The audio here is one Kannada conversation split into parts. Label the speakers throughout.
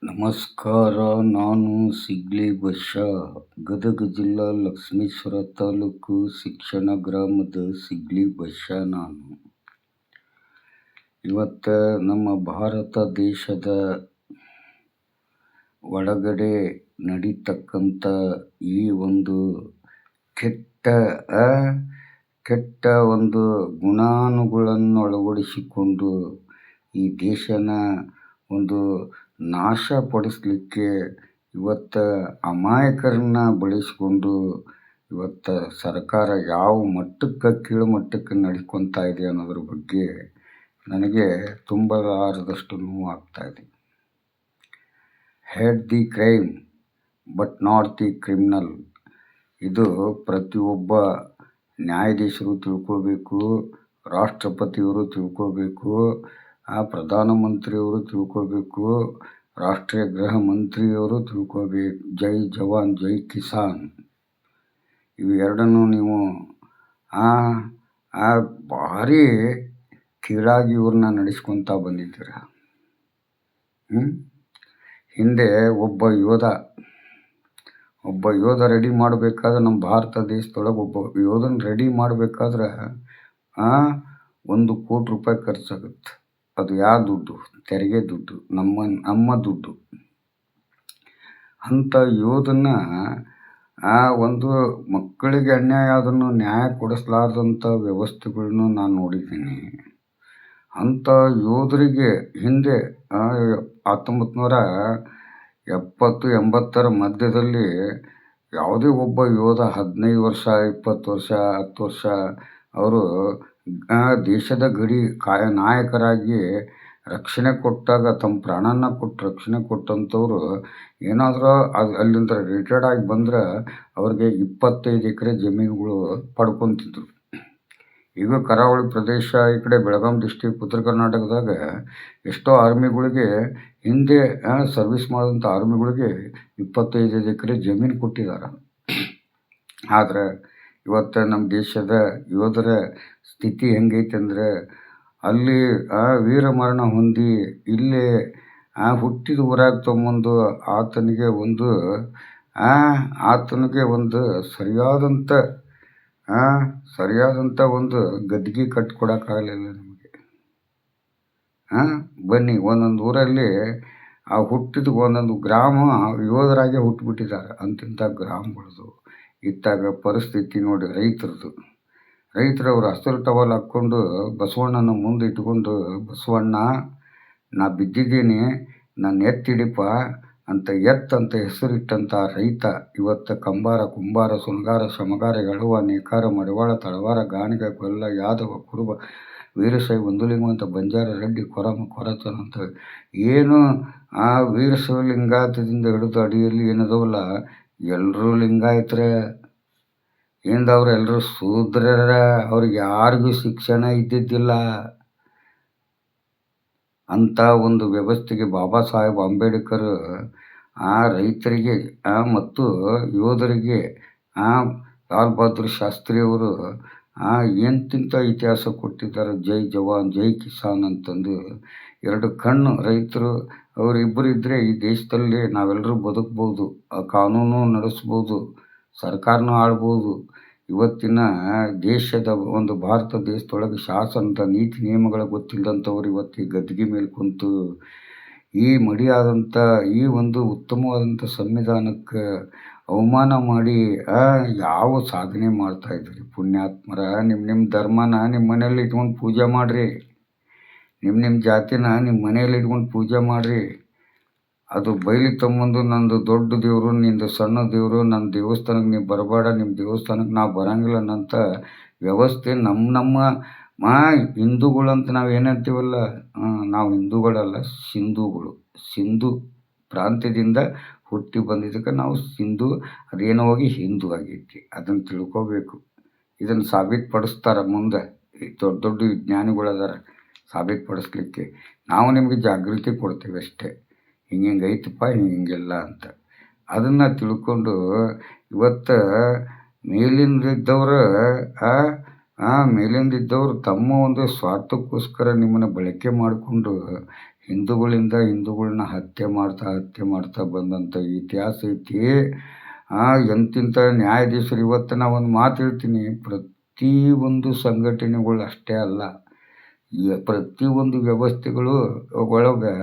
Speaker 1: ನಮಸ್ಕಾರ. ನಾನು ಸಿಗ್ಲಿ ಬಶ್ಯಾ, ಗದಗ ಜಿಲ್ಲಾ ಲಕ್ಷ್ಮೇಶ್ವರ ತಾಲೂಕು ಶಿಕ್ಷಣ ಗ್ರಾಮದ ಸಿಗ್ಲಿ ಬಶ್ಯಾ ನಾನು. ಇವತ್ತು ನಮ್ಮ ಭಾರತ ದೇಶದ ಒಳಗಡೆ ನಡೀತಕ್ಕಂಥ ಈ ಒಂದು ಕೆಟ್ಟ ಒಂದು ಗುಣಾನುಗಳನ್ನು ಅಳವಡಿಸಿಕೊಂಡು ಈ ದೇಶನ ಒಂದು ನಾಶಪಡಿಸಲಿಕ್ಕೆ ಇವತ್ತು ಅಮಾಯಕರನ್ನ ಬಳಸಿಕೊಂಡು ಇವತ್ತು ಸರ್ಕಾರ ಯಾವ ಮಟ್ಟಕ್ಕೆ ಕೀಳು ಮಟ್ಟಕ್ಕೆ ನಡ್ಕೊತಾ ಇದೆ ಅನ್ನೋದ್ರ ಬಗ್ಗೆ ನನಗೆ ತುಂಬಲಾರದಷ್ಟು ನೋವು ಆಗ್ತಾಯಿದೆ. Head the crime but not the criminal. ಇದು ಪ್ರತಿಯೊಬ್ಬ ನ್ಯಾಯಾಧೀಶರು ತಿಳ್ಕೋಬೇಕು, ರಾಷ್ಟ್ರಪತಿಯವರು ತಿಳ್ಕೋಬೇಕು, ಪ್ರಧಾನಮಂತ್ರಿಯವರು ತಿಳ್ಕೋಬೇಕು, ರಾಷ್ಟ್ರೀಯ ಗೃಹ ಮಂತ್ರಿಯವರು ತಿಳ್ಕೋಬೇಕು. ಜೈ ಜವಾನ್ ಜೈ ಕಿಸಾನ್ ಇವು ಎರಡನ್ನೂ ನೀವು ಭಾರಿ ಕೀಳಾಗಿ ಇವ್ರನ್ನ ನಡೆಸ್ಕೊತಾ ಬಂದಿದ್ದೀರ. ಹಿಂದೆ ಒಬ್ಬ ಯೋಧ ರೆಡಿ ಮಾಡಬೇಕಾದ್ರೆ ನಮ್ಮ ಭಾರತ ದೇಶದೊಳಗೆ ಒಬ್ಬ ಯೋಧನ ರೆಡಿ ಮಾಡಬೇಕಾದ್ರೆ 1 ಕೋಟಿ ರೂಪಾಯಿ ಖರ್ಚಾಗುತ್ತೆ. ಅದು ಯಾವ ದುಡ್ಡು? ತೆರಿಗೆ ದುಡ್ಡು, ನಮ್ಮ ದುಡ್ಡು. ಅಂಥ ಯೋಧನ ಒಂದು ಮಕ್ಕಳಿಗೆ ಅನ್ಯಾಯ ಆದ್ರೂ ನ್ಯಾಯ ಕೊಡಿಸಲಾರ್ದಂಥ ವ್ಯವಸ್ಥೆಗಳನ್ನು ನಾನು ನೋಡಿದ್ದೀನಿ. ಅಂಥ ಯೋಧರಿಗೆ ಹಿಂದೆ 1970-80 ಮಧ್ಯದಲ್ಲಿ ಯಾವುದೇ ಒಬ್ಬ ಯೋಧ 15 ವರ್ಷ, 20 ವರ್ಷ, 10 ವರ್ಷ ಅವರು ದೇಶದ ಗಡಿ ನಾಯಕರಾಗಿ ರಕ್ಷಣೆ ಕೊಟ್ಟಾಗ ತಮ್ಮ ಪ್ರಾಣನ ಕೊಟ್ಟು ರಕ್ಷಣೆ ಕೊಟ್ಟಂಥವ್ರು ಏನಾದರೂ ಅಲ್ಲಿಂದ ರಿಟೈರ್ಡ್ ಆಗಿ ಬಂದ್ರೆ ಅವ್ರಿಗೆ 25 ಎಕರೆ ಜಮೀನುಗಳು ಪಡ್ಕೊತಿದ್ರು. ಈಗ ಕರಾವಳಿ ಪ್ರದೇಶ ಈ ಕಡೆ ಬೆಳಗಾಂ ಡಿಸ್ಟಿಕ್, ಉತ್ತರ ಕರ್ನಾಟಕದಾಗ ಎಷ್ಟೋ ಆರ್ಮಿಗಳಿಗೆ ಹಿಂದೆ ಸರ್ವಿಸ್ ಮಾಡಿದಂಥ ಆರ್ಮಿಗಳಿಗೆ 25 ಎಕರೆ ಜಮೀನು ಕೊಟ್ಟಿದ್ದಾರೆ. ಆದರೆ ಇವತ್ತು ನಮ್ಮ ದೇಶದ ಯೋಧರ ಸ್ಥಿತಿ ಹೆಂಗೈತೆ ಅಂದರೆ ಅಲ್ಲಿ ವೀರಮರಣ ಹೊಂದಿ ಇಲ್ಲೇ ಹುಟ್ಟಿದ ಊರಾಗ ತೊಗೊಂಬಂದು ಆತನಿಗೆ ಒಂದು ಸರಿಯಾದಂಥ ಒಂದು ಗದ್ದಿಗೆ ಕಟ್ಕೊಡೋಕ್ಕಾಗಲಿಲ್ಲ ನಮಗೆ. ಬನ್ನಿ, ಒಂದೊಂದು ಊರಲ್ಲಿ ಹುಟ್ಟಿದ ಒಂದೊಂದು ಗ್ರಾಮ ಯೋಧರಾಗೆ ಹುಟ್ಟುಬಿಟ್ಟಿದ್ದಾರೆ. ಅಂತಿಂಥ ಗ್ರಾಮಗಳದು ಇತ್ತಾಗ ಪರಿಸ್ಥಿತಿ ನೋಡಿ ರೈತರು ಅವರು ಹಸಿರು ಟವಲ್ ಹಾಕ್ಕೊಂಡು ಬಸವಣ್ಣನ ಮುಂದೆ ಇಟ್ಕೊಂಡು, ಬಸವಣ್ಣ ನಾ ಬಿದ್ದಿದ್ದೀನಿ, ನನ್ನ ಎತ್ತಿಡಿಪ ಅಂತ ಹೆಸರಿಟ್ಟಂಥ ರೈತ ಇವತ್ತು ಕಂಬಾರ, ಕುಂಬಾರ, ಸುಣಗಾರ, ಶಮಗಾರ, ಎಳವ, ನೇಕಾರ, ಮಡಿವಾಳ, ತಳವಾರ, ಗಾಣಿಗ, ಗೊಲ್ಲ, ಯಾದವ, ಕುರುಬ, ವೀರಶೈವ, ಒಂದುಲಿಂಗ ಅಂತ ಬಂಜಾರ, ರೆಡ್ಡಿ, ಕೊರಚನ ಅಂತ ಏನು ವೀರಶೈವ ಲಿಂಗಾಯತದಿಂದ ಹಿಡಿದು ಅಡಿಯಲ್ಲಿ ಏನದವಲ್ಲ ಎಲ್ಲರೂ ಲಿಂಗಾಯತರೇ. ಅವ್ರು ಎಲ್ಲರೂ ಶೂದ್ರರ, ಅವ್ರಿಗೆ ಯಾರಿಗೂ ಶಿಕ್ಷಣ ಇದ್ದಿದ್ದಿಲ್ಲ. ಅಂಥ ಒಂದು ವ್ಯವಸ್ಥೆಗೆ ಬಾಬಾ ಸಾಹೇಬ್ ಅಂಬೇಡ್ಕರ್ ರೈತರಿಗೆ ಮತ್ತು ಯೋಧರಿಗೆ ಲಾಲ್ ಬಹದ್ದೂರ್ ಶಾಸ್ತ್ರಿಯವರು ಎಂತಿಂಥ ಇತಿಹಾಸ ಕೊಟ್ಟಿದ್ದಾರೆ. ಜೈ ಜವಾನ್ ಜೈ ಕಿಸಾನ್ ಅಂತಂದು 2 ಕಣ್ಣು ರೈತರು ಅವರಿಬ್ಬರು ಇದ್ದರೆ ಈ ದೇಶದಲ್ಲಿ ನಾವೆಲ್ಲರೂ ಬದುಕ್ಬೋದು, ಕಾನೂನು ನಡೆಸ್ಬೋದು, ಸರ್ಕಾರನೂ ಆಳ್ಬೋದು. ಇವತ್ತಿನ ದೇಶದ ಒಂದು ಭಾರತ ದೇಶದೊಳಗೆ ಶಾಸನದ ನೀತಿ ನಿಯಮಗಳ ಗೊತ್ತಿಲ್ಲದಂಥವ್ರು ಇವತ್ತು ಈ ಗದ್ದಿಗೆ ಮೇಲೆ ಕುಂತು ಈ ಮಡಿಯಾದಂಥ ಈ ಒಂದು ಉತ್ತಮವಾದಂಥ ಸಂವಿಧಾನಕ್ಕೆ ಅವಮಾನ ಮಾಡಿ ಯಾವ ಸಾಧನೆ ಮಾಡ್ತಾಯಿದ್ರಿ ಪುಣ್ಯಾತ್ಮರ? ನಿಮ್ಮ ಧರ್ಮನ ನಿಮ್ಮ ಮನೇಲಿ ಇಟ್ಕೊಂಡು ಪೂಜೆ ಮಾಡಿರಿ, ನಿಮ್ಮ ಜಾತಿನ ನಿಮ್ಮ ಮನೆಯಲ್ಲಿ ಇಟ್ಕೊಂಡು ಪೂಜೆ ಮಾಡಿರಿ. ಅದು ಬೈಲಿ ತಮ್ಮಂದು ನಂದು ದೊಡ್ಡ ದೇವರು, ನಿಂದು ಸಣ್ಣ ದೇವರು, ನನ್ನ ದೇವಸ್ಥಾನಕ್ಕೆ ನೀವು ಬರಬೇಡ, ನಿಮ್ಮ ದೇವಸ್ಥಾನಕ್ಕೆ ನಾವು ಬರೋಂಗಿಲ್ಲ ಅನ್ನೋಂಥ ವ್ಯವಸ್ಥೆ ನಮ್ಮ ಹಿಂದೂಗಳಂತ ನಾವು ಏನಂತೀವಲ್ಲ, ನಾವು ಹಿಂದೂಗಳಲ್ಲ, ಸಿಂಧು ಪ್ರಾಂತ್ಯದಿಂದ ಹುಟ್ಟಿ ಬಂದಿದ್ದಕ್ಕೆ ನಾವು ಸಿಂಧು, ಅದೇನೋ ಹೋಗಿ ಹಿಂದೂ ಆಗೈತಿ. ಅದನ್ನು ತಿಳ್ಕೋಬೇಕು. ಇದನ್ನು ಸಾಬೀತುಪಡಿಸ್ತಾರೆ ಮುಂದೆ ದೊಡ್ಡ ದೊಡ್ಡ ವಿಜ್ಞಾನಿಗಳದಾರ ಸಾಬೀತುಪಡಿಸ್ಲಿಕ್ಕೆ. ನಾವು ನಿಮಗೆ ಜಾಗೃತಿ ಕೊಡ್ತೀವಿ ಅಷ್ಟೇ, ಹಿಂಗೆ ಐತಪ್ಪ, ಹಿಂಗೆಲ್ಲ ಅಂತ. ಅದನ್ನು ತಿಳ್ಕೊಂಡು ಇವತ್ತು ಮೇಲಿಂದಿದ್ದವರು ತಮ್ಮ ಒಂದು ಸ್ವಾರ್ಥಕ್ಕೋಸ್ಕರ ನಿಮ್ಮನ್ನು ಬಳಕೆ ಮಾಡಿಕೊಂಡು ಹಿಂದೂಗಳನ್ನ ಹತ್ಯೆ ಮಾಡ್ತಾ ಬಂದಂಥ ಇತಿಹಾಸ ಐತಿ. ಎಂತಿಂಥ ನ್ಯಾಯಾಧೀಶರು ಇವತ್ತು ನಾ ಒಂದು ಮಾತು ಹೇಳ್ತೀನಿ, ಪ್ರತಿಯೊಂದು ಸಂಘಟನೆಗಳು ಅಷ್ಟೇ ಅಲ್ಲ, ಪ್ರತಿಯೊಂದು ವ್ಯವಸ್ಥೆಗಳು ಒಳಗೆ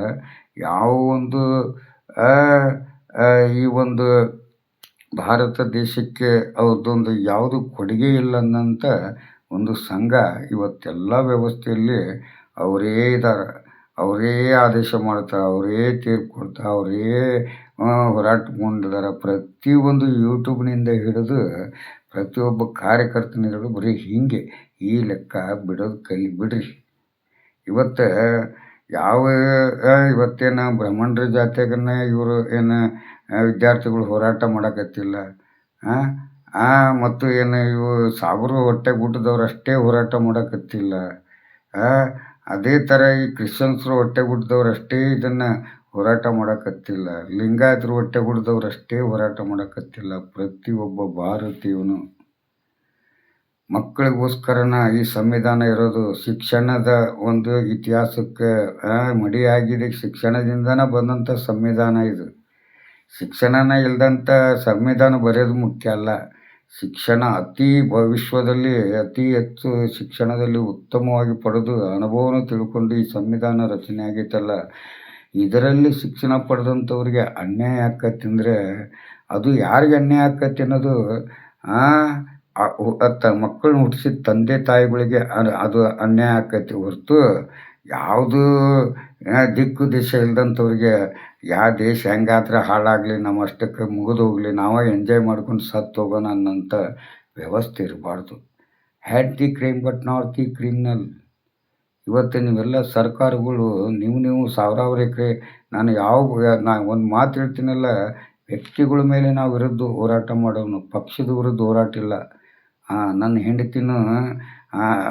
Speaker 1: ಯಾವ ಒಂದು ಈ ಒಂದು ಭಾರತ ದೇಶಕ್ಕೆ ಅವ್ರದ್ದೊಂದು ಯಾವುದು ಕೊಡುಗೆ ಇಲ್ಲ ಅನ್ನೋಂಥ ಒಂದು ಸಂಘ ಇವತ್ತೆಲ್ಲ ವ್ಯವಸ್ಥೆಯಲ್ಲಿ ಅವರೇ ಇದ್ದಾರೆ, ಅವರೇ ಆದೇಶ ಮಾಡ್ತಾರೆ, ಅವರೇ ತೀರ್ಪು ಕೊಡ್ತಾರೆ, ಅವರೇ ಹೋರಾಟ ಮುಂದಿದ್ದಾರೆ. ಪ್ರತಿಯೊಂದು ಯೂಟ್ಯೂಬ್ನಿಂದ ಹಿಡಿದು ಪ್ರತಿಯೊಬ್ಬ ಕಾರ್ಯಕರ್ತನ ಹಿಡಿದು ಬರೀ ಹೀಗೆ ಈ ಲೆಕ್ಕ ಬಿಡೋದು ಬಿಡ್ರಿ. ಇವತ್ತು ಇವತ್ತೇನು ಬ್ರಾಹ್ಮಣರ ಜಾತ್ಯಾಗನ ಇವರು ಏನು ವಿದ್ಯಾರ್ಥಿಗಳು ಹೋರಾಟ ಮಾಡಕತ್ತಿಲ್ಲ, ಮತ್ತು ಏನು ಇವು ಸಾಬರು ಹೊಟ್ಟೆಗೂಟದವ್ರು ಅಷ್ಟೇ ಹೋರಾಟ ಮಾಡಕತ್ತಿಲ್ಲ. ಅದೇ ಥರ ಈ ಕ್ರಿಶ್ಚಿಯನ್ಸ್ರು ಹೊಟ್ಟೆಗೂಟದವ್ರು ಅಷ್ಟೇ ಇದನ್ನು ಹೋರಾಟ ಮಾಡಕತ್ತಿಲ್ಲ, ಲಿಂಗಾಯತರು ಹೊಟ್ಟೆಗೂಟದವ್ರು ಅಷ್ಟೇ ಹೋರಾಟ ಮಾಡಕತ್ತಿಲ್ಲ. ಪ್ರತಿಯೊಬ್ಬ ಭಾರತೀಯನು ಮಕ್ಕಳಿಗೋಸ್ಕರನ ಈ ಸಂವಿಧಾನ ಇರೋದು. ಶಿಕ್ಷಣದ ಒಂದು ಇತಿಹಾಸಕ್ಕೆ ಮಡಿಯಾಗಿದೆ, ಶಿಕ್ಷಣದಿಂದನೇ ಬಂದಂಥ ಸಂವಿಧಾನ ಇದು. ಶಿಕ್ಷಣನ ಇಲ್ಲದಂಥ ಸಂವಿಧಾನ ಬರೆಯೋದು ಮುಖ್ಯ ಅಲ್ಲ. ಶಿಕ್ಷಣ ವಿಶ್ವದಲ್ಲಿ ಅತಿ ಹೆಚ್ಚು ಶಿಕ್ಷಣದಲ್ಲಿ ಉತ್ತಮವಾಗಿ ಪಡೆದು ಅನುಭವವನ್ನು ತಿಳ್ಕೊಂಡು ಈ ಸಂವಿಧಾನ ರಚನೆ ಆಗೈತಲ್ಲ, ಇದರಲ್ಲಿ ಶಿಕ್ಷಣ ಪಡೆದಂಥವ್ರಿಗೆ ಅನ್ಯಾಯ ಆಕತಿ ಅಂದರೆ ಅದು ಯಾರಿಗೆ ಅನ್ಯಾಯ ಆಕತಿ ಅನ್ನೋದು ಮಕ್ಕಳನ್ನ ಹುಟ್ಟಿಸಿದ ತಂದೆ ತಾಯಿಗಳಿಗೆ ಅದು ಅನ್ಯಾಯ ಆಕತಿ ಹೊರತು ಯಾವುದು ದಿಕ್ಕು ದೇಶ ಇಲ್ದಂಥವ್ರಿಗೆ ಯಾವ ದೇಶ ಹೆಂಗಾದ್ರೆ ಹಾಳಾಗಲಿ, ನಮ್ಮ ಅಷ್ಟಕ್ಕೆ ಮುಗಿದು ಹೋಗಲಿ, ನಾವೇ ಎಂಜಾಯ್ ಮಾಡ್ಕೊಂಡು ಸತ್ತು ಹೋಗೋಣ ಅನ್ನೋಂಥ ವ್ಯವಸ್ಥೆ ಇರಬಾರ್ದು. Had the crime but not the criminal. ಇವತ್ತು ನೀವೆಲ್ಲ ಸರ್ಕಾರಗಳು ನೀವು ಸಾವಿರಾರು ಎಕರೆ ನಾ ಒಂದು ಮಾತು ಹೇಳ್ತೀನಲ್ಲ, ವ್ಯಕ್ತಿಗಳ ಮೇಲೆ ನಾವು ವಿರುದ್ಧ ಹೋರಾಟ ಮಾಡೋನು, ಪಕ್ಷದ ವಿರುದ್ಧ ಹೋರಾಟ ಇಲ್ಲ. ನನ್ನ ಹೆಂಡತಿನೂ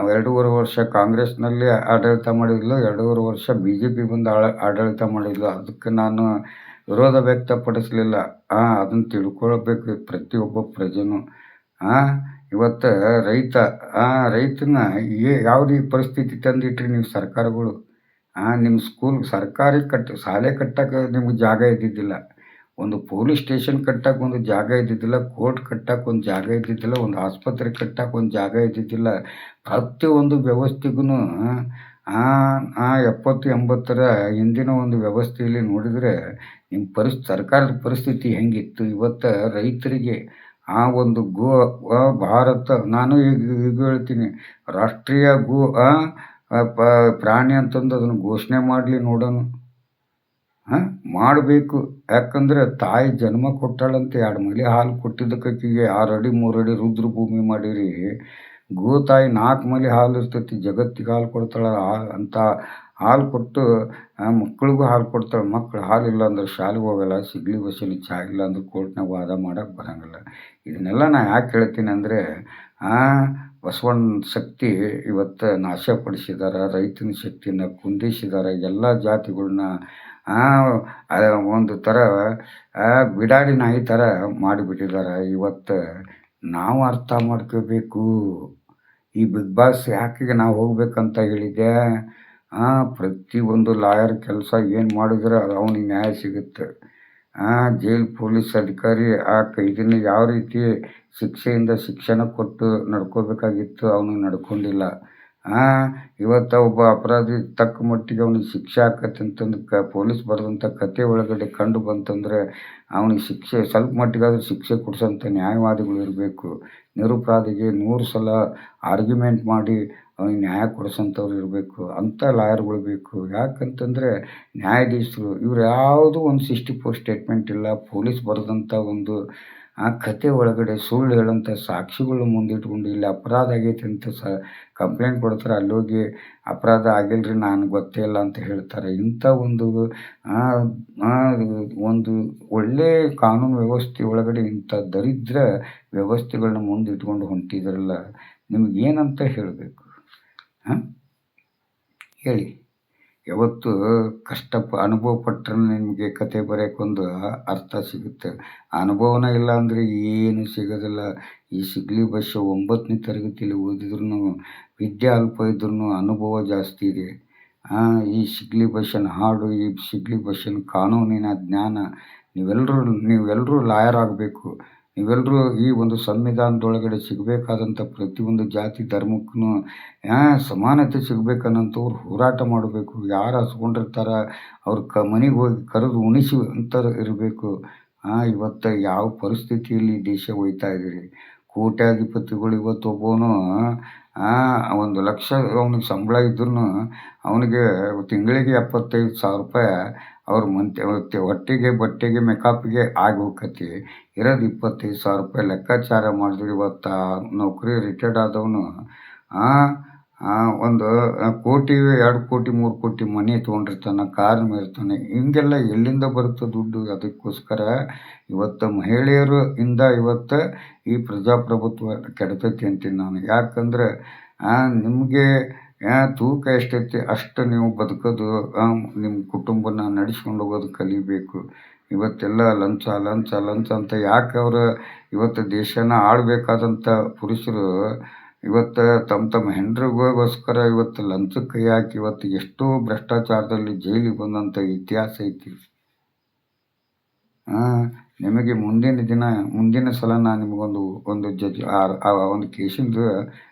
Speaker 1: 2.5 ವರ್ಷ ಕಾಂಗ್ರೆಸ್ನಲ್ಲಿ ಆಡಳಿತ ಮಾಡಿದ್ಲು, 2.5 ವರ್ಷ BJP ಬಂದು ಆಡಳಿತ ಮಾಡಿದ್ಲು. ಅದಕ್ಕೆ ನಾನು ವಿರೋಧ ವ್ಯಕ್ತಪಡಿಸಲಿಲ್ಲ. ಅದನ್ನು ತಿಳ್ಕೊಳ್ಬೇಕು ಪ್ರತಿಯೊಬ್ಬ ಪ್ರಜೆನೂ. ಇವತ್ತು ರೈತನ ಯಾವುದೇ ಪರಿಸ್ಥಿತಿ ತಂದಿಟ್ರಿ ನೀವು ಸರ್ಕಾರಗಳು. ನಿಮ್ಮ ಸರ್ಕಾರಿ ಶಾಲೆ ಕಟ್ಟಕ್ಕೆ ನಿಮ್ಗೆ ಜಾಗ ಇದ್ದಿದ್ದಿಲ್ಲ, ಒಂದು ಪೊಲೀಸ್ ಸ್ಟೇಷನ್ ಕಟ್ಟಕ್ಕೆ ಒಂದು ಜಾಗ ಇದ್ದಿದ್ದಿಲ್ಲ, ಕೋರ್ಟ್ ಕಟ್ಟಕ್ಕೆ ಒಂದು ಜಾಗ ಇದ್ದಿದ್ದಿಲ್ಲ, ಒಂದು ಆಸ್ಪತ್ರೆ ಕಟ್ಟಕ್ಕೆ ಒಂದು ಜಾಗ ಇದ್ದಿದ್ದಿಲ್ಲ. ಪ್ರತಿಯೊಂದು ವ್ಯವಸ್ಥೆಗೂ 70-80ರ ಹಿಂದಿನ ಒಂದು ವ್ಯವಸ್ಥೆಯಲ್ಲಿ ನೋಡಿದರೆ ನಿಮ್ಮ ಸರ್ಕಾರದ ಪರಿಸ್ಥಿತಿ ಹೆಂಗಿತ್ತು. ಇವತ್ತು ರೈತರಿಗೆ ಒಂದು ಭಾರತ, ನಾನು ಈಗ ಹೇಳ್ತೀನಿ, ರಾಷ್ಟ್ರೀಯ ಪ್ರಾಣಿ ಅಂತಂದು ಅದನ್ನು ಘೋಷಣೆ ಮಾಡಲಿ ನೋಡೋಣ. ಮಾಡಬೇಕು. ಯಾಕಂದರೆ ತಾಯಿ ಜನ್ಮ ಕೊಟ್ಟಾಳಂತೆ, 2 ಮಲೆ ಹಾಲು ಕೊಟ್ಟಿದ್ದಕ್ಕಿಗೆ 6 ಅಡಿ 3 ಅಡಿ ರುದ್ರ ಭೂಮಿ ಮಾಡಿರಿ. ಗೋತಾಯಿ 4 ಮಲೆ ಹಾಲು ಇರ್ತೈತಿ, ಜಗತ್ತಿಗೆ ಹಾಲು ಕೊಡ್ತಾಳೆ. ಅಂತ ಹಾಲು ಕೊಟ್ಟು ಮಕ್ಕಳಿಗೂ ಹಾಲು ಕೊಡ್ತಾಳೆ. ಮಕ್ಕಳು ಹಾಲಿಲ್ಲ ಅಂದ್ರೆ ಶಾಲೆಗೆ ಹೋಗಲ್ಲ, ಸಿಗ್ಲಿ ಬಸ್ಸಲ್ಲಿ ಚಾ ಇಲ್ಲ ಅಂದ್ರೆ ಕೋರ್ಟ್ನಾಗ ವಾದ ಮಾಡೋಕ್ಕೆ ಬರೋಂಗಿಲ್ಲ. ಇದನ್ನೆಲ್ಲ ನಾನು ಯಾಕೆ ಹೇಳ್ತೀನಿ ಅಂದರೆ, ಬಸವಣ್ಣ ಶಕ್ತಿ ಇವತ್ತು ನಾಶಪಡಿಸಿದ್ದಾರೆ, ರೈತನ ಶಕ್ತಿಯನ್ನು ಕುಂದಿಸಿದ್ದಾರೆ, ಎಲ್ಲ ಜಾತಿಗಳನ್ನ ಒಂದು ಥರ ಬಿಡಾಡಿ ನಾಯಿ ಥರ ಮಾಡಿಬಿಟ್ಟಿದ್ದಾರೆ. ಇವತ್ತು ನಾವು ಅರ್ಥ ಮಾಡ್ಕೋಬೇಕು. ಈ ಬಿಗ್ ಬಾಸ್ ಯಾಕೆ ನಾವು ಹೋಗ್ಬೇಕಂತ ಹೇಳಿದ್ದೆ, ಪ್ರತಿಯೊಂದು ಲಾಯರ್ ಕೆಲಸ ಏನು ಮಾಡಿದ್ರೆ ಅವನಿಗೆ ನ್ಯಾಯ ಸಿಗುತ್ತೆ. ಜೈಲ್ ಪೊಲೀಸ್ ಅಧಿಕಾರಿ ಕೈದಿನ ಯಾವ ರೀತಿ ಶಿಕ್ಷೆಯಿಂದ ಶಿಕ್ಷಣ ಕೊಟ್ಟು ನಡ್ಕೋಬೇಕಾಗಿತ್ತು, ಅವನಿಗೆ ನಡ್ಕೊಂಡಿಲ್ಲ. ಇವತ್ತು ಒಬ್ಬ ಅಪರಾಧಿ ತಕ್ಕ ಮಟ್ಟಿಗೆ ಅವನಿಗೆ ಶಿಕ್ಷೆ ಆಕತ್ತೆ ಅಂತಂದು ಪೊಲೀಸ್ ಬರೆದಂಥ ಕತೆ ಒಳಗಡೆ ಕಂಡು ಬಂತಂದರೆ ಅವನಿಗೆ ಶಿಕ್ಷೆ ಸ್ವಲ್ಪ ಮಟ್ಟಿಗಾದರೂ ಶಿಕ್ಷೆ ಕೊಡಿಸೋಂಥ ನ್ಯಾಯವಾದಿಗಳು ಇರಬೇಕು. ನಿರಪರಾಧಿಗೆ 100 ಸಲ ಆರ್ಗ್ಯುಮೆಂಟ್ ಮಾಡಿ ಅವನಿಗೆ ನ್ಯಾಯ ಕೊಡಿಸೋಂಥವ್ರು ಇರಬೇಕು. ಅಂಥ ಲಾಯರ್ಗಳು ಬೇಕು. ಯಾಕಂತಂದರೆ ನ್ಯಾಯಾಧೀಶರು ಇವ್ರು ಯಾವುದೂ ಒಂದು 64 ಸ್ಟೇಟ್ಮೆಂಟ್ ಇಲ್ಲ. ಪೊಲೀಸ್ ಬರೆದಂಥ ಒಂದು ಕತೆ ಒಳಗಡೆ ಸುಳ್ಳು ಹೇಳೋಂಥ ಸಾಕ್ಷಿಗಳು ಮುಂದಿಟ್ಕೊಂಡು ಇಲ್ಲಿ ಅಪರಾಧ ಆಗೈತೆ ಅಂತ ಕಂಪ್ಲೇಂಟ್ ಕೊಡ್ತಾರೆ. ಅಲ್ಲೋಗಿ ಅಪರಾಧ ಆಗಿಲ್ಲರಿ ನನಗೆ ಗೊತ್ತೇ ಇಲ್ಲ ಅಂತ ಹೇಳ್ತಾರೆ. ಇಂಥ ಒಂದು ಒಳ್ಳೆಯ ಕಾನೂನು ವ್ಯವಸ್ಥೆ ಒಳಗಡೆ ಇಂಥ ದರಿದ್ರ ವ್ಯವಸ್ಥೆಗಳನ್ನ ಮುಂದಿಟ್ಕೊಂಡು ಹೊಂಟಿದ್ರಲ್ಲ, ನಿಮಗೇನಂತ ಹೇಳಬೇಕು ಹೇಳಿ. ಯಾವತ್ತು ಅನುಭವ ಪಟ್ಟರೆ ನಿಮಗೆ ಕತೆ ಬರೆಯೋಕ್ಕೊಂದು ಅರ್ಥ ಸಿಗುತ್ತೆ. ಅನುಭವನ ಇಲ್ಲ ಅಂದರೆ ಏನು ಸಿಗೋದಿಲ್ಲ. ಈ ಸಿಗ್ಲಿ ಬಸ್ 9ನೇ ತರಗತಿಯಲ್ಲಿ ಓದಿದ್ರೂ ವಿದ್ಯೆ ಅಲ್ಪ ಇದ್ರೂ ಅನುಭವ ಜಾಸ್ತಿ ಇದೆ. ಈ ಶಿಗ್ಲಿ ಬಶನ್ ಹಾಡು, ಈ ಶಿಗ್ಲಿ ಬಶನ್ ಕಾನೂನಿನ ಜ್ಞಾನ ನೀವೆಲ್ಲರೂ ಲಾಯರ್ ಆಗಬೇಕು. ನೀವೆಲ್ಲರೂ ಈ ಒಂದು ಸಂವಿಧಾನದೊಳಗಡೆ ಸಿಗಬೇಕಾದಂಥ ಪ್ರತಿಯೊಂದು ಜಾತಿ ಧರ್ಮಕ್ಕೂ ಸಮಾನತೆ ಸಿಗ್ಬೇಕನ್ನೋಂಥವ್ರು ಹೋರಾಟ ಮಾಡಬೇಕು. ಯಾರು ಹಸ್ಕೊಂಡಿರ್ತಾರ ಅವ್ರ ಮನೆಗೆ ಹೋಗಿ ಕರೆದು ಉಣಿಸಿ ಅಂತ ಇರಬೇಕು. ಇವತ್ತು ಯಾವ ಪರಿಸ್ಥಿತಿಯಲ್ಲಿ ದೇಶ ಒಯ್ತಾ ಇದ್ದೀರಿ. ಕೋಟ್ಯಾಧಿಪತಿಗಳು ಇವತ್ತು ಒಬ್ಬವನು 1,00,000 ಅವ್ನಿಗೆ ಸಂಬಳ ಇದ್ರೂ ಅವನಿಗೆ ತಿಂಗಳಿಗೆ 75,000 ರೂಪಾಯಿ ಅವ್ರ ಹೊಟ್ಟೆಗೆ ಬಟ್ಟೆಗೆ ಮೇಕಪ್ಗೆ ಆಗಿ ಹೋಗತಿ. ಇರೋದು 25,000 ರೂಪಾಯಿ ಲೆಕ್ಕಾಚಾರ ಮಾಡಿದ್ರೆ ಇವತ್ತು ನೌಕರಿ ರಿಟೈರ್ಡ್ ಆದವನು ಒಂದು ಕೋಟಿ, 2 ಕೋಟಿ, 3 ಕೋಟಿ ಮನೆ ತೊಗೊಂಡಿರ್ತಾನೆ, ಕಾರ್ ಮೇರ್ತಾನೆ. ಹಿಂಗೆಲ್ಲ ಎಲ್ಲಿಂದ ಬರುತ್ತೆ ದುಡ್ಡು? ಅದಕ್ಕೋಸ್ಕರ ಇವತ್ತು ಮಹಿಳೆಯರು ಇಂದ ಇವತ್ತು ಈ ಪ್ರಜಾಪ್ರಭುತ್ವ ಕೆಡ್ತೈತಿ ಅಂತೀನಿ ನಾನು. ಯಾಕಂದ್ರೆ ನಿಮಗೆ ತೂಕ ಎಷ್ಟೈತಿ ಅಷ್ಟು ನೀವು ಬದುಕೋದು, ನಿಮ್ಮ ಕುಟುಂಬನ ನಡೆಸ್ಕೊಂಡು ಹೋಗೋದು ಕಲಿಬೇಕು. ಇವತ್ತೆಲ್ಲ ಲಂಚ ಲಂಚ ಲಂಚ ಅಂತ ಯಾಕೆ ಅವರು ಇವತ್ತು ದೇಶನ ಆಳಬೇಕಾದಂಥ ಪುರುಷರು ಇವತ್ತು ತಮ್ಮ ಹೆಂಡ್ರಿಗೋಸ್ಕರ ಇವತ್ತು ಲಂಚಕ್ಕೆ ಕೈ ಹಾಕಿ ಇವತ್ತು ಎಷ್ಟೋ ಭ್ರಷ್ಟಾಚಾರದಲ್ಲಿ ಜೈಲಿಗೆ ಬಂದಂಥ ಇತಿಹಾಸ ಐತಿ. ನಿಮಗೆ ಮುಂದಿನ ಸಲ ನಾನು ನಿಮಗೊಂದು ಒಂದು ಕೇಸಿಂದು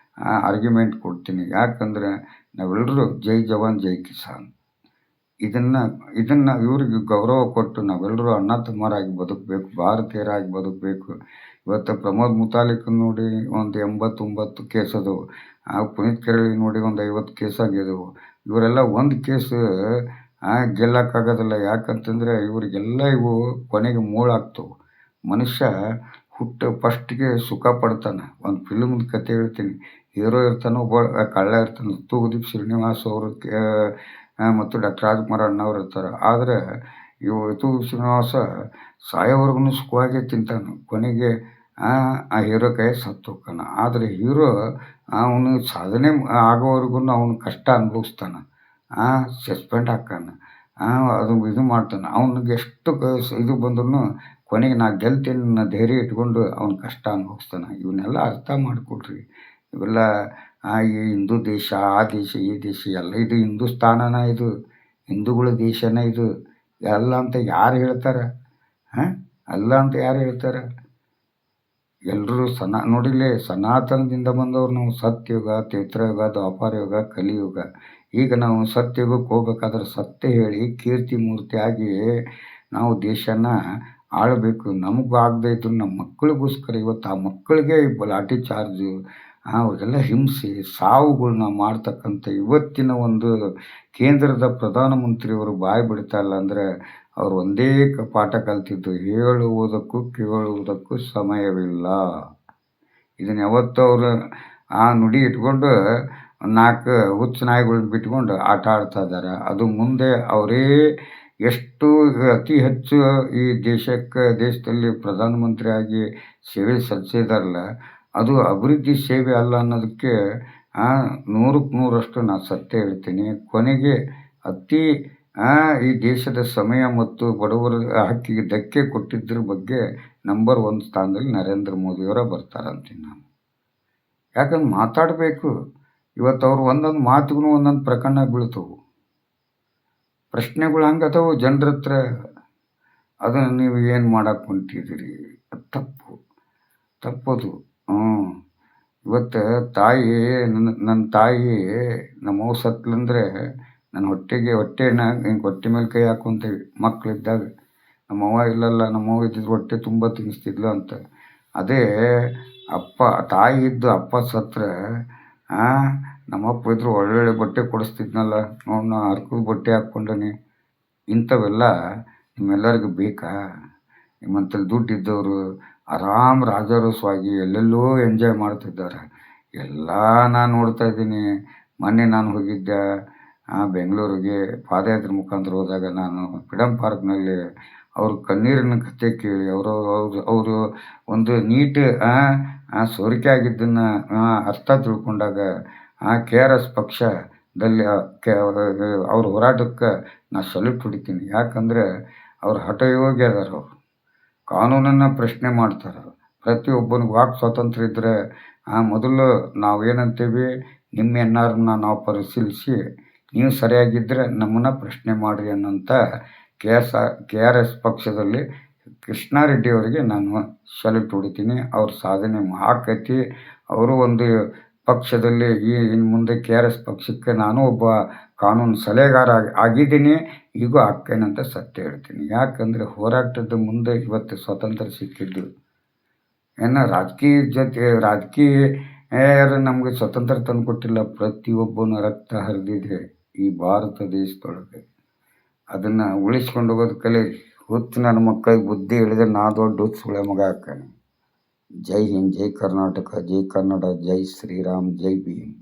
Speaker 1: ಆರ್ಗ್ಯುಮೆಂಟ್ ಕೊಡ್ತೀನಿ. ಯಾಕಂದರೆ ನಾವೆಲ್ಲರೂ ಜೈ ಜವಾನ್ ಜೈ ಕಿಸಾನ್ ಇದನ್ನು ಇವ್ರಿಗೆ ಗೌರವ ಕೊಟ್ಟು ನಾವೆಲ್ಲರೂ ಅಣ್ಣ ತಮ್ಮರಾಗಿ ಬದುಕಬೇಕು, ಭಾರತೀಯರಾಗಿ ಬದುಕಬೇಕು. ಇವತ್ತು ಪ್ರಮೋದ್ ಮುತಾಲಿಕ್ ನೋಡಿ ಒಂದು 89 ಕೇಸ್ ಅದವು. ಪುನೀತ್ ಕೆರಳಿ ನೋಡಿ ಒಂದು 50 ಕೇಸ್ ಆಗಿದ್ದವು. ಇವರೆಲ್ಲ ಒಂದು ಕೇಸ್ ಗೆಲ್ಲಕ್ಕಾಗೋದಿಲ್ಲ. ಯಾಕಂತಂದರೆ ಇವರಿಗೆಲ್ಲ ಇವು ಕೊನೆಗೆ ಮೂಳಾಗ್ತವೆ. ಮನುಷ್ಯ ಫಸ್ಟಿಗೆ ಸುಖ ಪಡ್ತಾನೆ. ಒಂದು ಫಿಲ್ಮ್ದು ಕತೆ ಹೇಳ್ತೀನಿ. ಹೀರೋ ಇರ್ತಾನೆ, ಒಬ್ಬ ಕಳ್ಳ ಇರ್ತಾನೆ. ತೂಗುದೀಪ್ ಶ್ರೀನಿವಾಸ್ ಅವರು ಮತ್ತು ಡಾಕ್ಟರ್ ರಾಜ್ಕುಮಾರ್ ಅಣ್ಣವ್ರು ಇರ್ತಾರೆ. ಆದರೆ ತೂಗುದೀಪ್ ಶ್ರೀನಿವಾಸ ಸಾಯೋವರೆಗೂ ಸುಖವಾಗೇ ತಿಂತಾನೆ. ಕೊನೆಗೆ ಆ ಹೀರೋ ಕೈ ಸತ್ತು ಹೋಗ್ತಾನೆ. ಆದರೆ ಹೀರೋ ಅವನು ಸಾಧನೆ ಆಗೋವರೆಗೂ ಅವನು ಕಷ್ಟ ಅನುಭವಿಸ್ತಾನೆ. ಸಸ್ಪೆಂಡ್ ಹಾಕ್ತಾನೆ, ಅದು ಇದು ಮಾಡ್ತಾನೆ. ಅವನಿಗೆ ಎಷ್ಟು ಇದು ಬಂದ್ರೂ ಕೊನೆಗೆ ನಾ ಗೆಲ್ತೀನಿ ಅನ್ನೋ ಧೈರ್ಯ ಇಟ್ಕೊಂಡು ಅವ್ನ ಕಷ್ಟ ಅನುಭವಿಸ್ತಾನೆ. ಇವನ್ನೆಲ್ಲ ಅರ್ಥ ಮಾಡಿಕೊಡ್ರಿ. ಇವೆಲ್ಲ ಈ ಹಿಂದೂ ದೇಶ, ಆ ದೇಶ, ಈ ದೇಶ ಎಲ್ಲ ಇದು ಹಿಂದೂಸ್ತಾನನ, ಇದು ಹಿಂದೂಗಳ ದೇಶನೇ ಇದು. ಎಲ್ಲ ಅಂತ ಯಾರು ಹೇಳ್ತಾರೆ? ಅಲ್ಲ ಅಂತ ಯಾರು ಹೇಳ್ತಾರೆ? ಎಲ್ಲರೂ ನೋಡಿಲ್ಲೇ ಸನಾತನದಿಂದ ಬಂದವ್ರು ನಾವು. ಸತ್ಯಯುಗ, ತ್ರೇತಾಯುಗ, ದ್ವಾಪರಯುಗ, ಕಲಿಯುಗ. ಈಗ ನಾವು ಸತ್ಯಯುಗಕ್ಕೆ ಹೋಗ್ಬೇಕಾದ್ರೆ ಸತ್ಯ ಹೇಳಿ ಕೀರ್ತಿ ಮೂರ್ತಿ ಆಗಿ ನಾವು ದೇಶನ ಆಳಬೇಕು. ನಮಗೂ ಆಗದೇ ಇದ್ರು ನಮ್ಮ ಮಕ್ಕಳಿಗೋಸ್ಕರ ಇವತ್ತು ಆ ಮಕ್ಕಳಿಗೆ ಲಾಠಿ ಚಾರ್ಜು, ಅವ್ರಿಗೆಲ್ಲ ಹಿಂಸೆ ಸಾವುಗಳನ್ನ ಮಾಡ್ತಕ್ಕಂಥ ಇವತ್ತಿನ ಒಂದು ಕೇಂದ್ರದ ಪ್ರಧಾನಮಂತ್ರಿಯವರು ಬಾಯಿ ಬಿಡ್ತಾ ಇಲ್ಲ ಅಂದರೆ ಅವ್ರು ಒಂದೇ ಪಾಠ ಕಲ್ತಿದ್ದು, ಹೇಳುವುದಕ್ಕೂ ಕೇಳುವುದಕ್ಕೂ ಸಮಯವಿಲ್ಲ. ಇದನ್ನು ಯಾವತ್ತೂ ಅವರು ಆ ನುಡಿ ಇಟ್ಕೊಂಡು 4 ಹುಚ್ಚು ನಾಯಿಗಳನ್ನ ಬಿಟ್ಕೊಂಡು ಆಟ ಆಡ್ತಾ ಇದ್ದಾರೆ. ಅದು ಮುಂದೆ ಅವರೇ ಎಷ್ಟು ಅತಿ ಹೆಚ್ಚು ಈ ದೇಶದಲ್ಲಿ ಪ್ರಧಾನಮಂತ್ರಿಯಾಗಿ ಸೇವೆ ಸಲ್ಲಿಸಿದಾರಲ್ಲ, ಅದು ಅಭಿವೃದ್ಧಿ ಸೇವೆ ಅಲ್ಲ ಅನ್ನೋದಕ್ಕೆ 100ಕ್ಕೆ 100ರಷ್ಟು ನಾನು ಸತ್ಯ ಹೇಳ್ತೀನಿ. ಕೊನೆಗೆ ಈ ದೇಶದ ಸಮಯ ಮತ್ತು ಬಡವರ ಹಕ್ಕಿಗೆ ಧಕ್ಕೆ ಕೊಟ್ಟಿದ್ದರ ಬಗ್ಗೆ ನಂಬರ್ 1 ಸ್ಥಾನದಲ್ಲಿ ನರೇಂದ್ರ ಮೋದಿಯವರ ಬರ್ತಾರಂತೀನಿ ನಾನು. ಯಾಕಂದ್ರೆ ಮಾತಾಡಬೇಕು. ಇವತ್ತು ಅವ್ರು ಒಂದೊಂದು ಮಾತಿಗೂ ಒಂದೊಂದು ಪ್ರಕರಣ ಬೀಳ್ತವೆ. ಪ್ರಶ್ನೆಗಳು ಹಂಗದವು ಜನರ ಹತ್ರ. ಅದನ್ನು ನೀವು ಏನು ಮಾಡಕ್ಕೆ ಹೊಂಟಿದ್ದೀರಿ? ತಪ್ಪದು. ಇವತ್ತು ತಾಯಿ ನನ್ನ ತಾಯಿ ನಮ್ಮವ್ವ ಸತ್ಲಂದರೆ ನನ್ನ ಹೊಟ್ಟೆನ ಹಿಂಗೆ ಹೊಟ್ಟೆ ಮೇಲೆ ಕೈ ಹಾಕ್ಕೊಂತೀವಿ ಮಕ್ಕಳಿದ್ದಾಗ. ನಮ್ಮವ್ವ ಇಲ್ಲಲ್ಲ, ನಮ್ಮವ್ವ ಇದ್ದಿದ್ದು ಹೊಟ್ಟೆ ತುಂಬ ತಿನ್ನಿಸ್ತಿದ್ಲು ಅಂತ. ಅದೇ ತಾಯಿ ಇದ್ದು ಅಪ್ಪ ಸತ್ತರೆ ನಮ್ಮಪ್ಪ ಇದ್ರು ಒಳ್ಳೊಳ್ಳೆ ಬಟ್ಟೆ ಕೊಡಿಸ್ತಿದ್ನಲ್ಲ, ನೋಡಿ ನಾ ಹರ್ಕದ ಬಟ್ಟೆ ಹಾಕ್ಕೊಂಡನಿ. ಇಂಥವೆಲ್ಲ ನಿಮ್ಮೆಲ್ಲರಿಗೂ ಬೇಕಾ? ನಿಮ್ಮಂಥಲ್ಲಿ ದುಡ್ಡಿದ್ದವರು ಆರಾಮ್ ರಾಜಾರೋಸವಾಗಿ ಎಲ್ಲೆಲ್ಲೋ ಎಂಜಾಯ್ ಮಾಡ್ತಿದ್ದಾರೆ. ಎಲ್ಲ ನಾನು ನೋಡ್ತಾ ಇದ್ದೀನಿ. ಮೊನ್ನೆ ನಾನು ಹೋಗಿದ್ದೆ ಬೆಂಗಳೂರಿಗೆ ಪಾದಯಾತ್ರೆ ಮುಖಾಂತರ ಹೋದಾಗ ನಾನು ಫ್ರೀಡಮ್ ಪಾರ್ಕ್ನಲ್ಲಿ ಅವ್ರ ಕಣ್ಣೀರಿನ ಕಥೆ ಕೇಳಿ ಅವರು ಒಂದು ನೀಟ್ ಸೋರಿಕೆ ಆಗಿದ್ದನ್ನು ಅರ್ಥ ತಿಳ್ಕೊಂಡಾಗ KRS ಪಕ್ಷದಲ್ಲಿ ಅವ್ರ ಹೋರಾಟಕ್ಕೆ ನಾನು ಸಲ್ಯೂಟ್ ಹೊಡಿತೀನಿ. ಯಾಕಂದರೆ ಅವ್ರು ಹಠಯೋಗಿ ಅದಾರ. ಅವರು ಕಾನೂನನ್ನು ಪ್ರಶ್ನೆ ಮಾಡ್ತಾರೆ. ಪ್ರತಿಯೊಬ್ಬನಿಗೆ ವಾಕ್ ಸ್ವಾತಂತ್ರ್ಯ ಇದ್ದರೆ ಮೊದಲು ನಾವೇನಂತೀವಿ, ನಿಮ್ಮ NRನ ನಾವು ಪರಿಶೀಲಿಸಿ ನೀವು ಸರಿಯಾಗಿದ್ದರೆ ನಮ್ಮನ್ನು ಪ್ರಶ್ನೆ ಮಾಡಿರಿ ಅನ್ನೋಂಥ KRS ಪಕ್ಷದಲ್ಲಿ ಕೃಷ್ಣಾರೆಡ್ಡಿ ಅವರಿಗೆ ನಾನು ಸಲ್ಯೂಟ್ ಹೊಡಿತೀನಿ. ಅವ್ರ ಸಾಧನೆ ಆಕೈತಿ. ಅವರು ಒಂದು ಪಕ್ಷದಲ್ಲಿ ಇನ್ನು ಮುಂದೆ KRS ಪಕ್ಷಕ್ಕೆ ನಾನು ಒಬ್ಬ ಕಾನೂನು ಸಲಹೆಗಾರ ಆಗಿದ್ದೀನಿ, ಈಗೂ ಆಗ್ತೇನಂತ ಸತ್ಯ ಹೇಳ್ತೀನಿ. ಯಾಕಂದರೆ ಹೋರಾಟದ ಮುಂದೆ ಇವತ್ತು ಸ್ವಾತಂತ್ರ್ಯ ಸಿಕ್ಕಿದ್ದು ರಾಜಕೀಯರು ನಮಗೆ ಸ್ವಾತಂತ್ರ್ಯ ತಂದು ಕೊಟ್ಟಿಲ್ಲ. ಪ್ರತಿಯೊಬ್ಬನ ರಕ್ತ ಹರಿದಿದೆ ಈ ಭಾರತ ದೇಶದೊಳಗೆ. ಅದನ್ನು ಉಳಿಸ್ಕೊಂಡು ಹೋಗೋದು ಕಲೀರಿ. ಹುಚ್ಚು ನನ್ನ ಮಕ್ಕಳಿಗೆ ಬುದ್ಧಿ ಹೇಳಿದ್ರೆ ನಾ ದೊಡ್ಡ ಹುಚ್ಚು ಸುಳೆ ಮಗ ಹಾಕ್ತಾನೆ. ಜೈ ಹಿಂದ್, ಜೈ ಕರ್ನಾಟಕ, ಜೈ ಕನ್ನಡ, ಜೈ ಶ್ರೀರಾಮ್, ಜೈ ಭೀಮ್.